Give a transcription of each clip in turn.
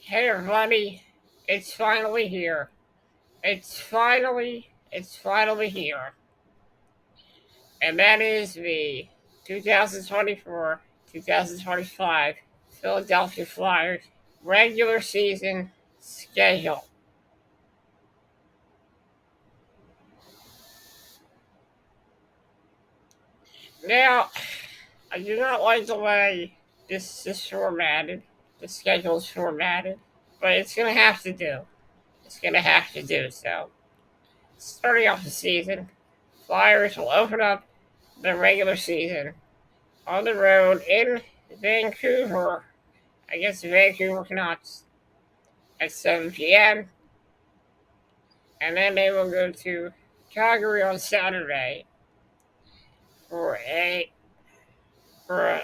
Hey everybody, it's finally here. It's finally here. And that is the 2024-2025 Philadelphia Flyers regular season schedule. Now, I do not like the way this is formatted. The schedule is formatted, but it's gonna have to do. It's gonna have to do so. Starting off the season, Flyers will open up the regular season on the road in Vancouver against the Vancouver Canucks at 7 p.m. And then they will go to Calgary on Saturday for a for a,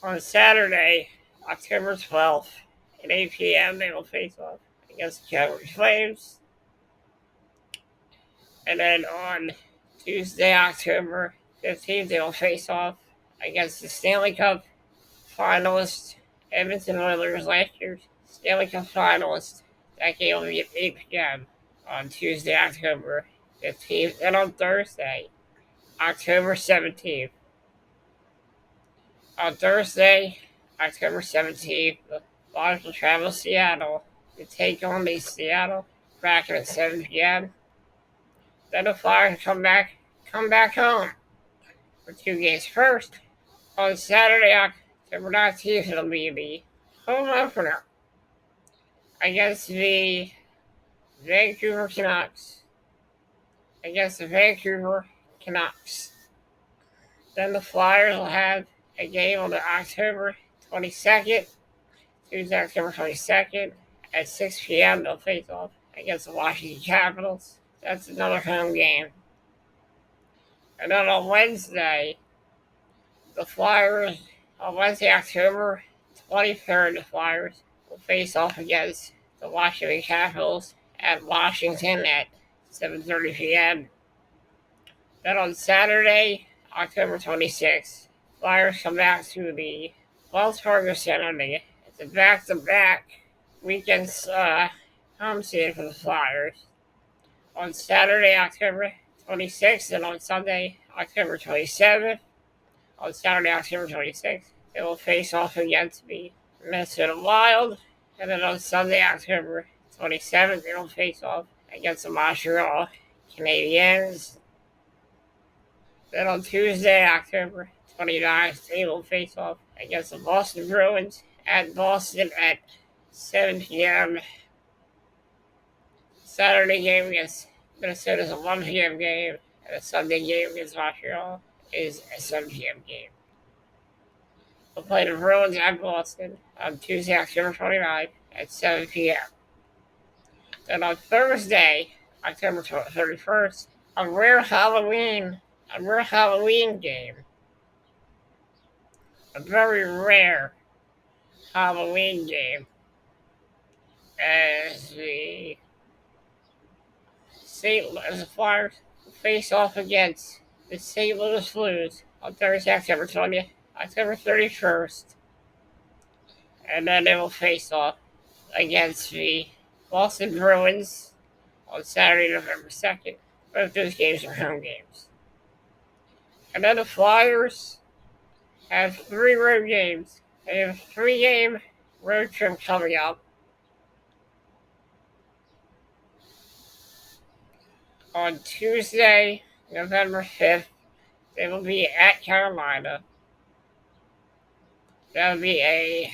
on Saturday, October 12th at 8 p.m. They will face off against the Calgary Flames. And then on Tuesday, October 15th, they will face off against the Stanley Cup finalist Edmonton Oilers, last year's Stanley Cup finalist. That game will be at 8 p.m. on Tuesday, October 15th, and on Thursday, October 17th. On Thursday, October 17th, the Flyers will travel to Seattle to take on the Seattle Kraken at 7 p.m. Then the Flyers come back home for two games. First, on Saturday, October 19th, it'll be the home opener against the Vancouver Canucks. Against the Vancouver Canucks. Then the Flyers will have a game on the October 22nd, Tuesday, October 22nd, at 6 p.m. They'll face off against the Washington Capitals. That's another home game. And then on Wednesday, on Wednesday, October 23rd, the Flyers will face off against the Washington Capitals at Washington at 7:30 p.m. Then on Saturday, October 26th, Flyers come back to the Wells Fargo Center. It's a back-to-back weekends home season for the Flyers. On Saturday, October 26th, and on Sunday, October 27th. On Saturday, October 26th, they will face off against the Minnesota Wild. And then on Sunday, October 27th, they will face off against the Montreal Canadiens. Then on Tuesday, October 29th, they will face off against the Boston Bruins at Boston at 7 p.m. Saturday game against Minnesota is a 1 p.m. game, and the Sunday game against Montreal is a 7 p.m. game. We'll play the Bruins at Boston on Tuesday, October 29th at 7 p.m. Then on Thursday, October 31st, a rare Halloween game. A very rare Halloween game as the Flyers face off against the St. Louis Blues on Thursday, October 20th, October 31st. And then they will face off against the Boston Bruins on Saturday, November 2nd. Both those games are home games. And then the Flyers have three road games. They have a 3-game road trip coming up. On Tuesday, November 5th, they will be at Carolina. That'll be a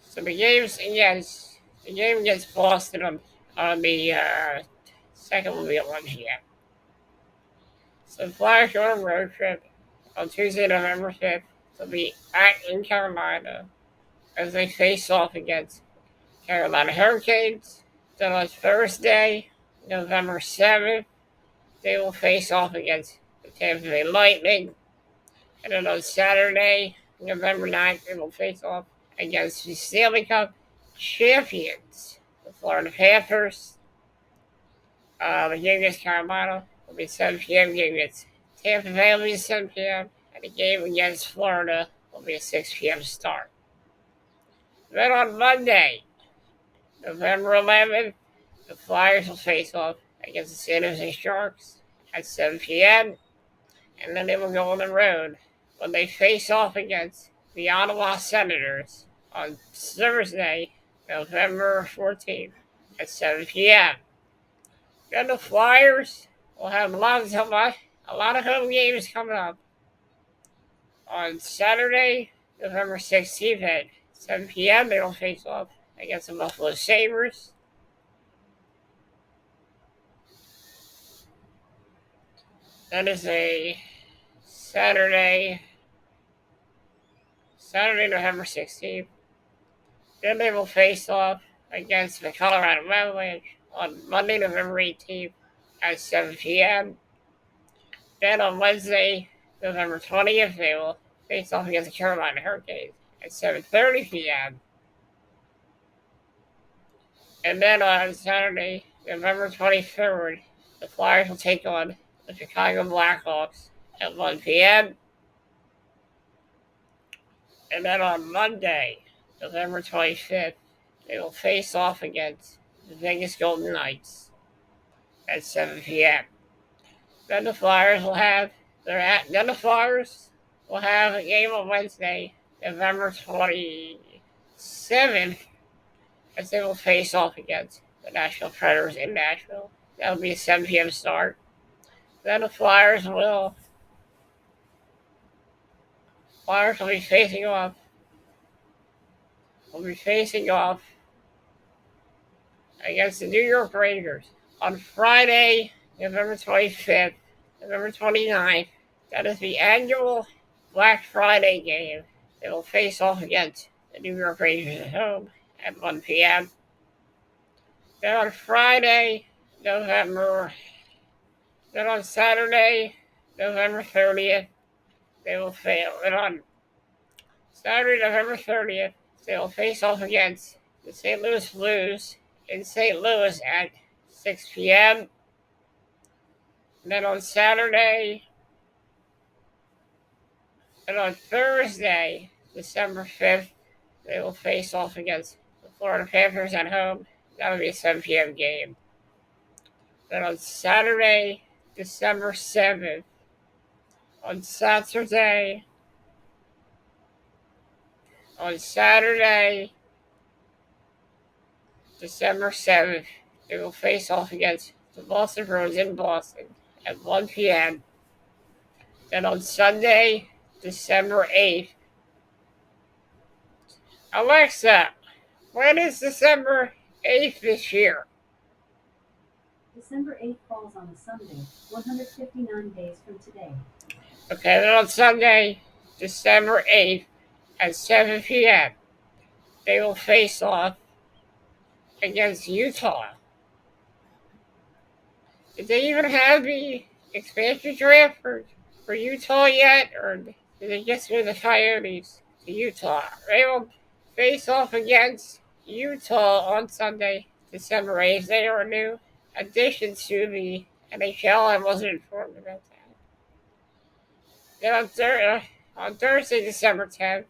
so the game against Boston on the second will be at 1 p.m. So the Flyers go on a road trip on Tuesday, November 5th. They'll be in Carolina as they face off against Carolina Hurricanes. Then on Thursday, November 7th, they will face off against the Tampa Bay Lightning. And then on Saturday, November 9th, they will face off against the Stanley Cup champions, the Florida Panthers. The game against Carolina will be 7 p.m. Game against Tampa Bay will be 7 p.m. and the game against Florida will be a 6 p.m. start. Then on Monday, November 11th, the Flyers will face off against the San Jose Sharks at 7 p.m., and then they will go on the road when they face off against the Ottawa Senators on Thursday, November 14th at 7 p.m. Then the Flyers will have a lot of home games coming up. On Saturday, November 16th at 7 p.m., they will face off against the Buffalo Sabres. That is a Saturday, November 16th. Then they will face off against the Colorado Avalanche on Monday, November 18th at 7 p.m. Then on Wednesday, November 20th, they will face off against the Carolina Hurricanes at 7:30 p.m. And then on Saturday, November 23rd, the Flyers will take on the Chicago Blackhawks at 1 p.m. And then on Monday, November 25th, they will face off against the Vegas Golden Knights at 7 p.m. Then the Flyers will have a game on Wednesday, November 27th, as they will face off against the Nashville Predators in Nashville. That will be a 7 p.m. start. Then the Flyers will be facing off. Against the New York Rangers on Friday, November 25th, November 29th. That is the annual Black Friday game. They will face off against the New York Rangers at home at 1 p.m. Then on Saturday, November 30th, they will fail. And on Saturday, November 30th, they will face off against the St. Louis Blues in St. Louis at 6 p.m. And then on Thursday, December 5th, they will face off against the Florida Panthers at home. That will be a 7 p.m. game. Then on Saturday, December 7th, on Saturday, December 7th, they will face off against the Boston Bruins in Boston at 1 p.m. Then on Sunday, December 8th, Alexa, when is December 8th this year? December 8th falls on a Sunday, 159 days from today. Okay, then on Sunday, December 8th at 7 p.m., they will face off against Utah. Did they even have the expansion draft for Utah yet? Or did they just move the Coyotes to Utah? They will face off against Utah on Sunday, December 8th. They are a new addition to the NHL. I wasn't informed about that. Then on Thursday, December 10th,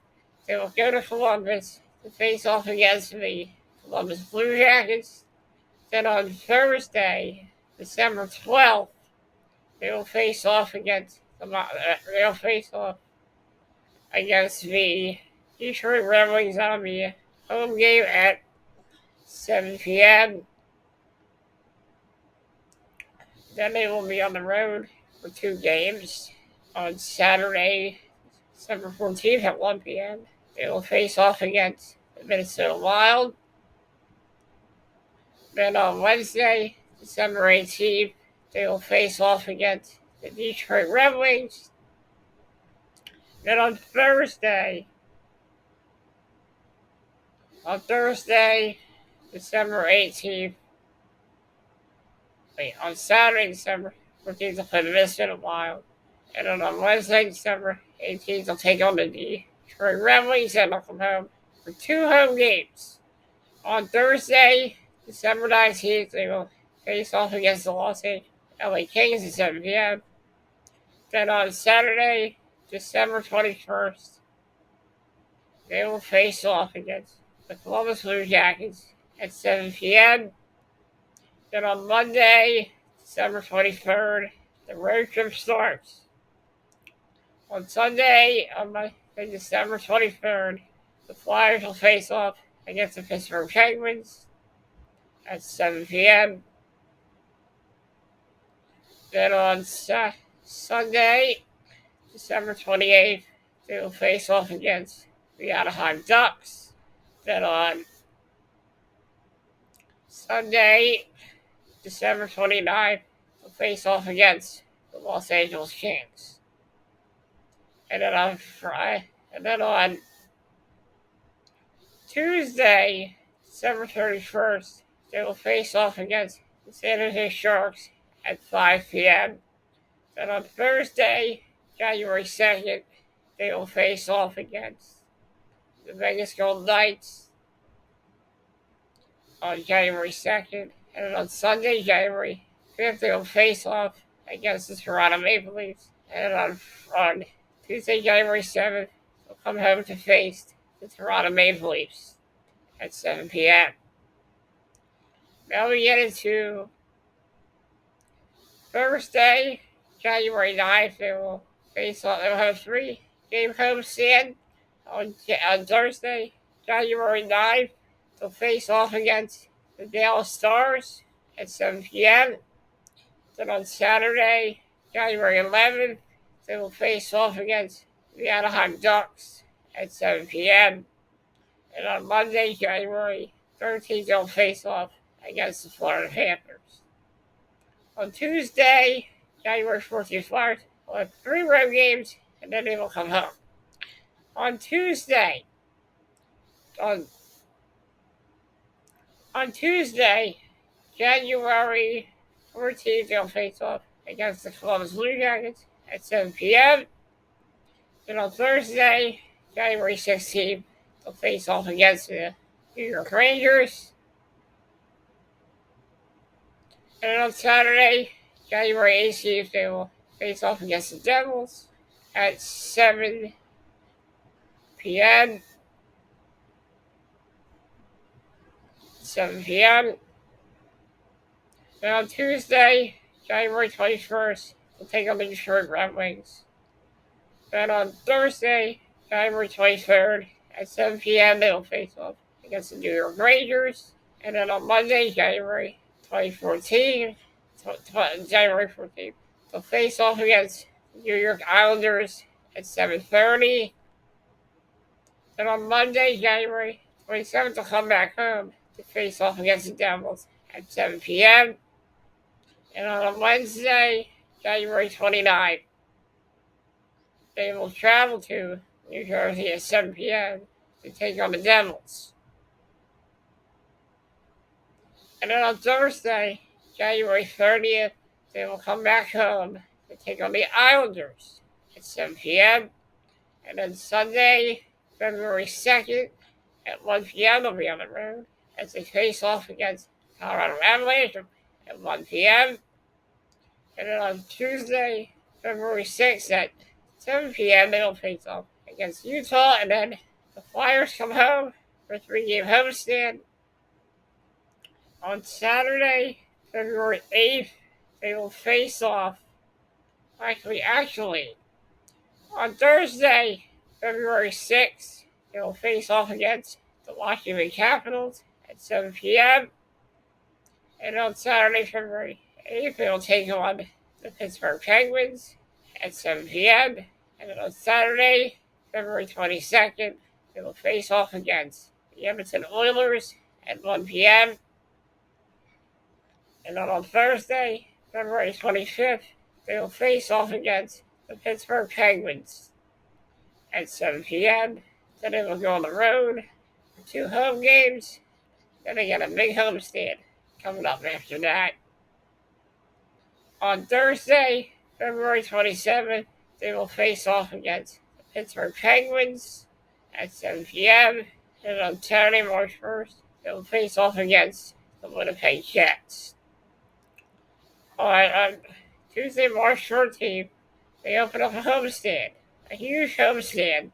they will go to Columbus to face off against the Columbus Blue Jackets. Then on Thursday, December 12th, they will face off against the Detroit Red Wings on the home game at 7 p.m. Then they will be on the road for 2 games. On Saturday, December 14th at 1 p.m., they will face off against the Minnesota Wild. Then on Wednesday, December 18th, they will face off against the Detroit Red Wings. Then on Thursday, December 18th, on Saturday, December 14th, they'll play the Minnesota Wild. And then on Wednesday, December 18th, they'll take on the Detroit Red Wings and they'll come home for 2 home games. On Thursday, December 19th, they will face off against the LA Kings at 7 p.m. Then on Saturday, December 21st, they will face off against the Columbus Blue Jackets at 7 p.m. Then on Monday, December 23rd, the road trip starts. On Sunday, December 23rd, the Flyers will face off against the Pittsburgh Penguins at 7 p.m. Then on Sunday, December 28th, they will face off against the Anaheim Ducks. Then on Sunday, December 29th, they'll face off against the Los Angeles Kings. And then on Tuesday, December 31st, they will face off against the San Jose Sharks at 5 p.m. Then on Thursday, January 2nd, they will face off against the Vegas Golden Knights on January 2nd. And then on Sunday, January 5th, they will face off against the Toronto Maple Leafs. And on Tuesday, January 7th, they'll come home to face the Toronto Maple Leafs at 7 p.m. Now we get into Thursday, January 9th. They will face off. They'll have 3-game homestand on Thursday, January 9th. They'll face off against the Dallas Stars at 7 p.m. Then on Saturday, January 11th, they will face off against the Anaheim Ducks at 7 p.m. And on Monday, January 13th, they'll face off against the Florida Panthers. On Tuesday, January 14th, Flyers will have 3 road games, and then they will come home. On Tuesday, January 14th, they'll face off against the Columbus Blue Jackets at 7 p.m. Then on Thursday, January 16th, they'll face off against the New York Rangers. And on Saturday, January 18th, they will face off against the Devils at 7 p.m. 7 p.m. And on Tuesday, January 21st, they'll take on the Detroit Red Wings. Then on Thursday, January 23rd, at 7 p.m., they will face off against the New York Rangers. And then on Monday, January 14th, they'll face off against the New York Islanders at 7:30. Then on Monday, January 27th, they'll come back home to face off against the Devils at 7 p.m. And on Wednesday, January 29th, they will travel to New Jersey at 7 p.m. to take on the Devils. And then on Thursday, January 30th, they will come back home to take on the Islanders at 7 p.m. And then Sunday, February 2nd, at 1 p.m., they'll be on the road as they face off against Colorado Avalanche at 1 p.m. And then on Tuesday, February 6th, at 7 p.m., they'll face off against Utah. And then the Flyers come home for a 3-game homestand. On Saturday, February 8th, they will face off. Actually, on Thursday, February 6th, they will face off against the Washington Capitals at 7 p.m. And on Saturday, February 8th, they will take on the Pittsburgh Penguins at 7 p.m. And then on Saturday, February 22nd, they will face off against the Edmonton Oilers at 1 p.m. And then on Thursday, February 25th, they will face off against the Pittsburgh Penguins at 7 p.m. Then they will go on the road for 2 home games. Then they get a big homestand coming up after that. On Thursday, February 27th, they will face off against the Pittsburgh Penguins at 7 p.m. And on Saturday, March 1st, they will face off against the Winnipeg Jets. On Tuesday, March 14th, they open up a homestand a huge homestand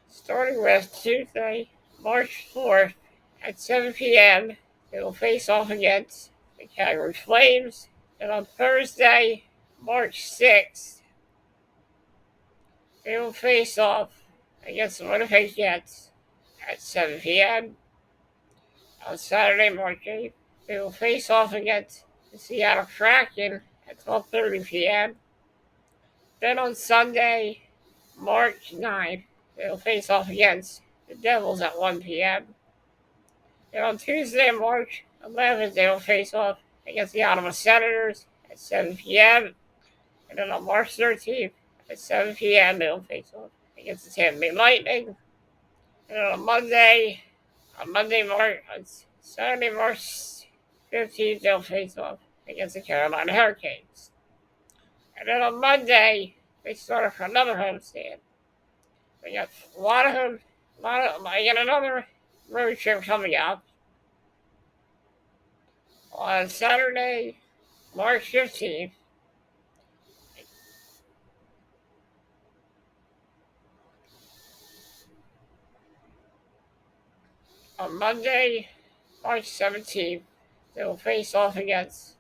starting with Tuesday, March 4th at 7 p.m. They will face off against the Calgary Flames. And on Thursday, March 6th, they will face off against the Winnipeg Jets at 7 p.m. On Saturday, March 8th, they will face off against the Seattle Kraken at 12:30 p.m. Then on Sunday, March 9th, they will face off against the Devils at 1 p.m. And on Tuesday, March 11th, they will face off against the Ottawa Senators at 7 p.m. And then on March 13th, at 7 p.m., they will face off against the Tampa Bay Lightning. And on Saturday, March 15th, they'll face off against the Carolina Hurricanes. And then on Monday, they start for another homestand. We got another road trip coming up on Saturday, March 15th. On Monday, March 17th, they will face off against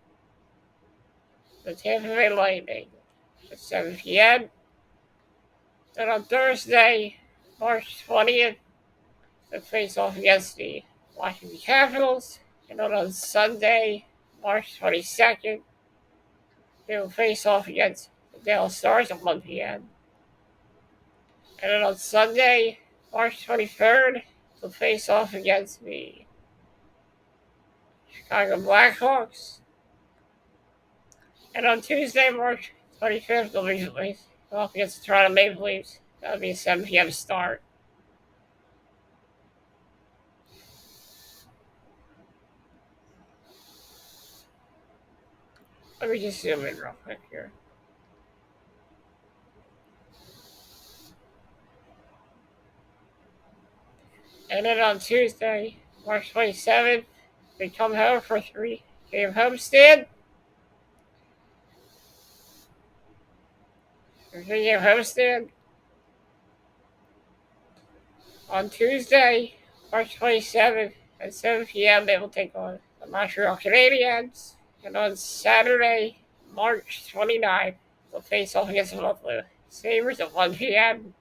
the Tampa Bay Lightning at 7 p.m. Then on Thursday, March 20th, they face off against the Washington Capitals. And then on Sunday, March 22nd, they will face off against the Dallas Stars at 1 p.m. And then on Sunday, March 23rd, they'll face off against the Chicago Blackhawks. And on Tuesday, March 25th, they'll be facing off against the Toronto Maple Leafs. That'll be a 7 p.m. start. Let me just zoom in real quick here. And then on Tuesday, March 27th, they come home for a 3-game homestand. On Tuesday, March 27th at 7 p.m., they will take on the Montreal Canadiens. And on Saturday, March 29th, they'll face off against the Buffalo Sabres at 1 p.m.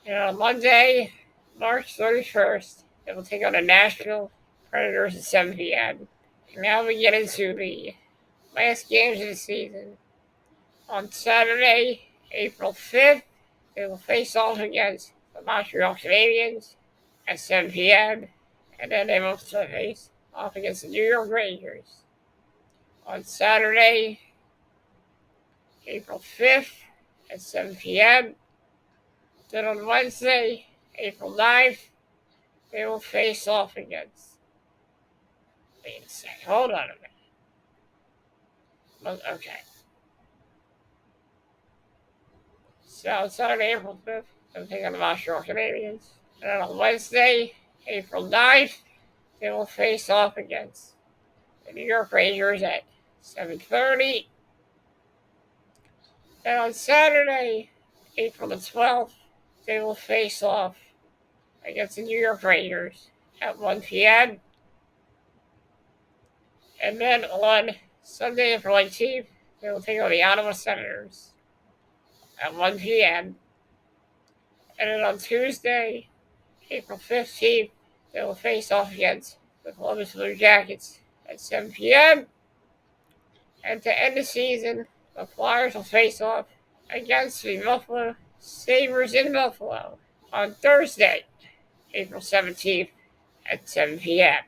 And on Monday, March 31st, they will take on the Nashville Predators at 7 p.m. And now we get into the last games of the season. On Saturday, April 5th, they will face off against the Montreal Canadiens at 7 p.m. And then they will face off against the New York Rangers on Saturday, April 5th at 7 p.m. Then on Wednesday, April 9th, they will face off against. Wait a second, hold on a minute. Okay. So Saturday, April 5th, they'll take on the Montreal Canadiens. And then on Wednesday, April 9th, they will face off against the New York Rangers at 7:30. And on Saturday, April the 12th, they will face off against the New York Rangers at 1 p.m. And then on Sunday, April 18th, they will take on the Ottawa Senators at 1 p.m. And then on Tuesday, April 15th, they will face off against the Columbus Blue Jackets at 7 p.m. And to end the season, the Flyers will face off against the Buffalo Sabres in Buffalo on Thursday, April 17th at 7 p.m.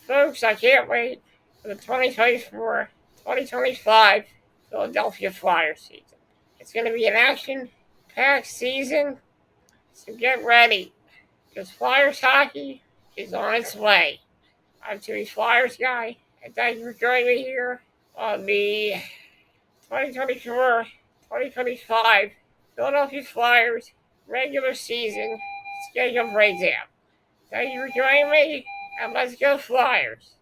Folks, I can't wait for the 2024-2025 Philadelphia Flyers season. It's going to be an action-packed season, so get ready, because Flyers hockey is on its way. I'm Timmy Flyers guy, and thank you for joining me here on the 2024-2025 Philadelphia Flyers regular season schedule breakdown. Thank you for joining me, and let's go Flyers!